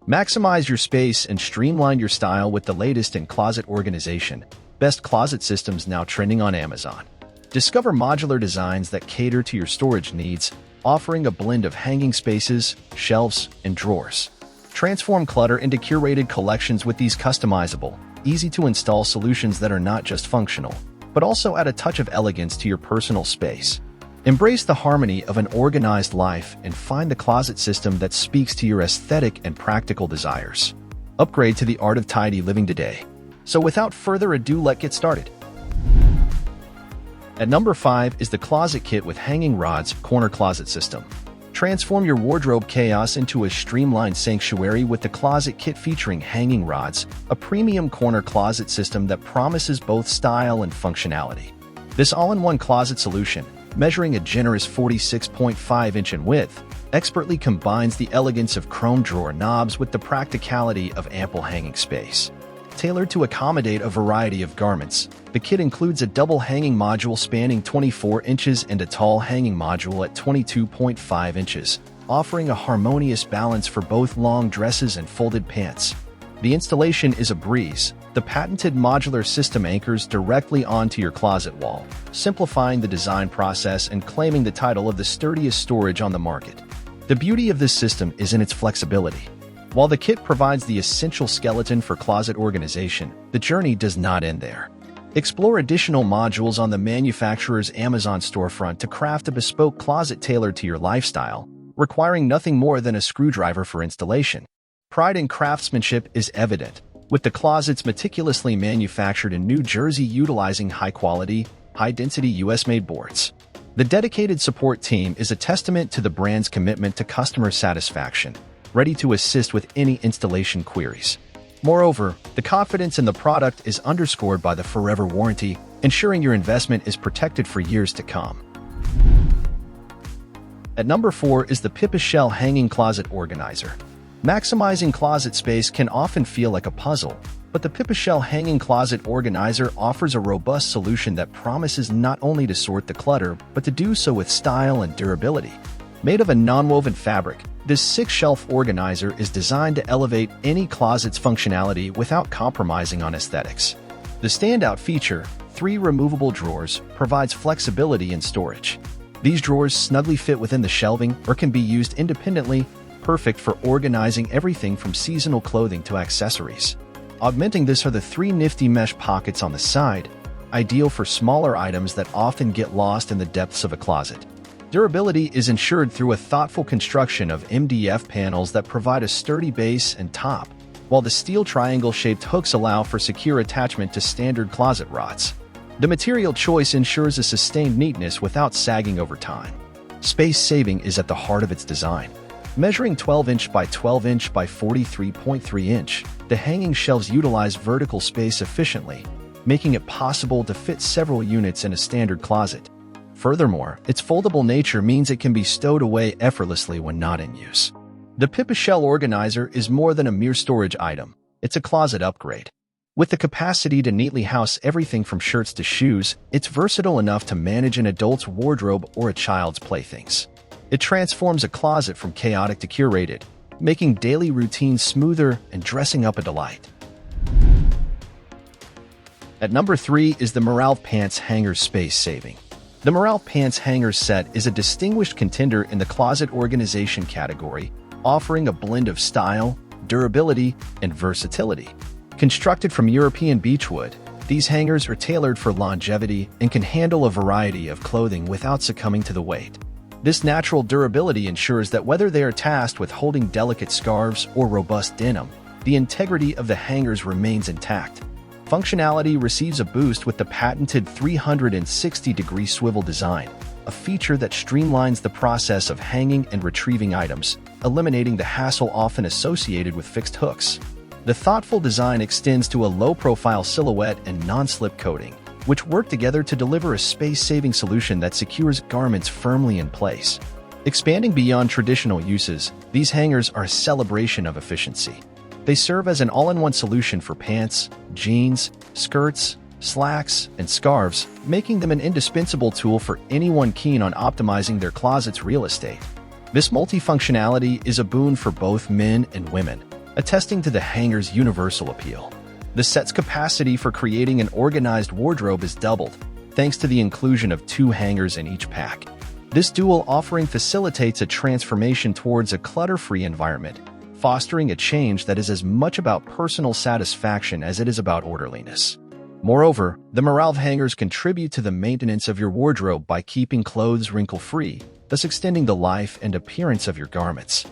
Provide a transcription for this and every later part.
Maximize your space and streamline your style with the latest in closet organization. Best closet systems now trending on Amazon. Discover modular designs that cater to your storage needs, offering a blend of hanging spaces, shelves, and drawers. Transform clutter into curated collections with these customizable, easy-to-install solutions that are not just functional, but also add a touch of elegance to your personal space. Embrace the harmony of an organized life and find the closet system that speaks to your aesthetic and practical desires. Upgrade to the art of tidy living today. So without further ado, let's get started. At number 5 is the Closet Kit with Hanging Rods Corner Closet System. Transform your wardrobe chaos into a streamlined sanctuary with the Closet Kit featuring hanging rods, a premium corner closet system that promises both style and functionality. This all-in-one closet solution, measuring a generous 46.5 inch in width, expertly combines the elegance of chrome drawer knobs with the practicality of ample hanging space. Tailored to accommodate a variety of garments, the kit includes a double hanging module spanning 24 inches and a tall hanging module at 22.5 inches, offering a harmonious balance for both long dresses and folded pants. The installation is a breeze. The patented modular system anchors directly onto your closet wall, simplifying the design process and claiming the title of the sturdiest storage on the market. The beauty of this system is in its flexibility. While the kit provides the essential skeleton for closet organization, the journey does not end there. Explore additional modules on the manufacturer's Amazon storefront to craft a bespoke closet tailored to your lifestyle, requiring nothing more than a screwdriver for installation. Pride in craftsmanship is evident, with the closets meticulously manufactured in New Jersey utilizing high-quality, high-density US-made boards. The dedicated support team is a testament to the brand's commitment to customer satisfaction, ready to assist with any installation queries. Moreover, the confidence in the product is underscored by the forever warranty, ensuring your investment is protected for years to come. At number 4 is the Pipishell Hanging Closet Organizer. Maximizing closet space can often feel like a puzzle, but the Pipishell Hanging Closet Organizer offers a robust solution that promises not only to sort the clutter, but to do so with style and durability. Made of a non-woven fabric, this 6-shelf organizer is designed to elevate any closet's functionality without compromising on aesthetics. The standout feature, 3 removable drawers, provides flexibility in storage. These drawers snugly fit within the shelving or can be used independently, perfect for organizing everything from seasonal clothing to accessories. Augmenting this are the 3 nifty mesh pockets on the side, ideal for smaller items that often get lost in the depths of a closet. Durability is ensured through a thoughtful construction of MDF panels that provide a sturdy base and top, while the steel triangle-shaped hooks allow for secure attachment to standard closet rods. The material choice ensures a sustained neatness without sagging over time. Space saving is at the heart of its design. Measuring 12-inch by 12-inch by 43.3-inch, the hanging shelves utilize vertical space efficiently, making it possible to fit several units in a standard closet. Furthermore, its foldable nature means it can be stowed away effortlessly when not in use. The Pipishell Organizer is more than a mere storage item. It's a closet upgrade. With the capacity to neatly house everything from shirts to shoes, it's versatile enough to manage an adult's wardrobe or a child's playthings. It transforms a closet from chaotic to curated, making daily routines smoother and dressing up a delight. At number 3 is the Moralve Pants Hanger Space Saving. The Moralve Pants Hanger Set is a distinguished contender in the closet organization category, offering a blend of style, durability, and versatility. Constructed from European beechwood, these hangers are tailored for longevity and can handle a variety of clothing without succumbing to the weight. This natural durability ensures that whether they are tasked with holding delicate scarves or robust denim, the integrity of the hangers remains intact. Functionality receives a boost with the patented 360-degree swivel design, a feature that streamlines the process of hanging and retrieving items, eliminating the hassle often associated with fixed hooks. The thoughtful design extends to a low-profile silhouette and non-slip coating, which work together to deliver a space-saving solution that secures garments firmly in place. Expanding beyond traditional uses, these hangers are a celebration of efficiency. They serve as an all-in-one solution for pants, jeans, skirts, slacks, and scarves, making them an indispensable tool for anyone keen on optimizing their closet's real estate. This multifunctionality is a boon for both men and women. attesting to the hanger's universal appeal. The set's capacity for creating an organized wardrobe is doubled, thanks to the inclusion of 2 hangers in each pack. This dual offering facilitates a transformation towards a clutter-free environment, fostering a change that is as much about personal satisfaction as it is about orderliness. Moreover, the Moralve hangers contribute to the maintenance of your wardrobe by keeping clothes wrinkle-free, thus extending the life and appearance of your garments.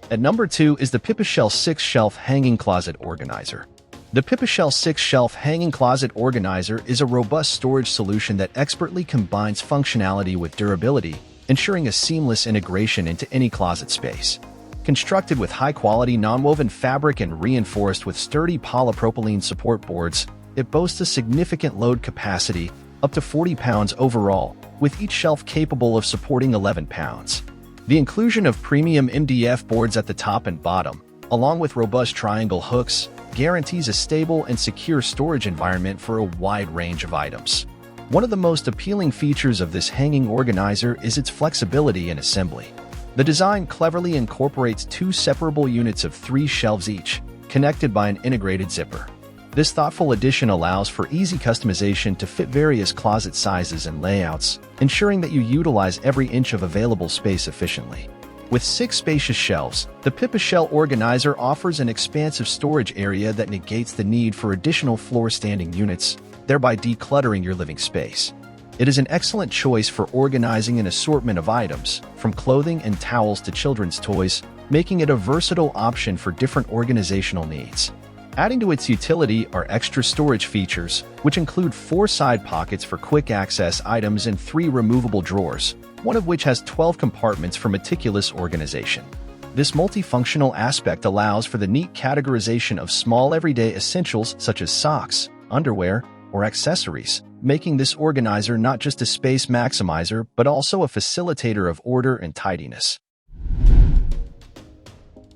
At number 2 is the Pipishell 6-Shelf Hanging Closet Organizer. The Pipishell 6-Shelf Hanging Closet Organizer is a robust storage solution that expertly combines functionality with durability, ensuring a seamless integration into any closet space. Constructed with high-quality non-woven fabric and reinforced with sturdy polypropylene support boards, it boasts a significant load capacity, up to 40 pounds overall, with each shelf capable of supporting 11 pounds. The inclusion of premium MDF boards at the top and bottom, along with robust triangle hooks, guarantees a stable and secure storage environment for a wide range of items. One of the most appealing features of this hanging organizer is its flexibility in assembly. The design cleverly incorporates 2 separable units of 3 shelves each, connected by an integrated zipper. This thoughtful addition allows for easy customization to fit various closet sizes and layouts, ensuring that you utilize every inch of available space efficiently. With 6 spacious shelves, the Pipishell organizer offers an expansive storage area that negates the need for additional floor-standing units, thereby decluttering your living space. It is an excellent choice for organizing an assortment of items, from clothing and towels to children's toys, making it a versatile option for different organizational needs. Adding to its utility are extra storage features, which include 4 side pockets for quick access items and 3 removable drawers, one of which has 12 compartments for meticulous organization. This multifunctional aspect allows for the neat categorization of small everyday essentials such as socks, underwear, or accessories, making this organizer not just a space maximizer but also a facilitator of order and tidiness.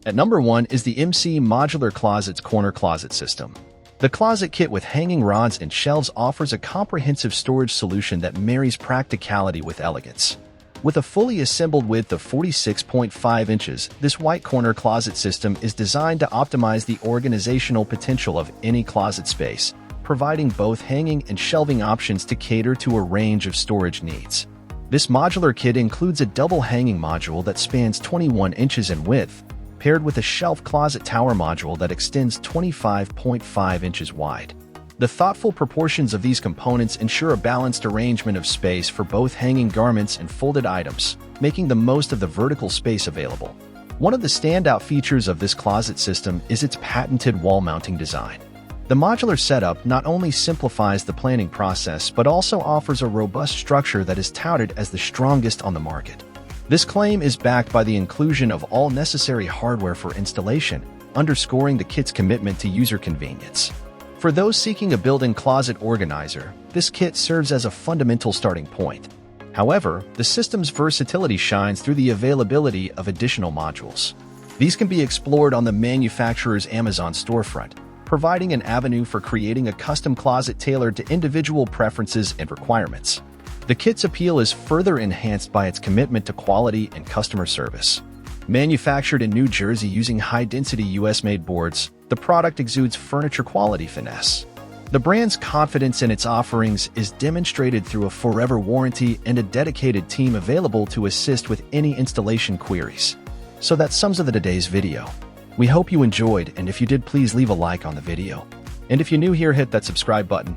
At number 1 is the MC Modular Closet's Corner Closet System. The closet kit with hanging rods and shelves offers a comprehensive storage solution that marries practicality with elegance. With a fully assembled width of 46.5 inches, this white corner closet system is designed to optimize the organizational potential of any closet space, providing both hanging and shelving options to cater to a range of storage needs. This modular kit includes a double hanging module that spans 21 inches in width, paired with a shelf closet tower module that extends 25.5 inches wide. The thoughtful proportions of these components ensure a balanced arrangement of space for both hanging garments and folded items, making the most of the vertical space available. One of the standout features of this closet system is its patented wall mounting design. The modular setup not only simplifies the planning process but also offers a robust structure that is touted as the strongest on the market. This claim is backed by the inclusion of all necessary hardware for installation, underscoring the kit's commitment to user convenience. For those seeking a built-in closet organizer, this kit serves as a fundamental starting point. However, the system's versatility shines through the availability of additional modules. These can be explored on the manufacturer's Amazon storefront, providing an avenue for creating a custom closet tailored to individual preferences and requirements. The kit's appeal is further enhanced by its commitment to quality and customer service. Manufactured in New Jersey using high-density US-made boards, the product exudes furniture-quality finesse. The brand's confidence in its offerings is demonstrated through a forever warranty and a dedicated team available to assist with any installation queries. So that sums up today's video. We hope you enjoyed, and if you did, please leave a like on the video. And if you're new here, hit that subscribe button.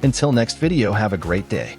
Until next video, have a great day.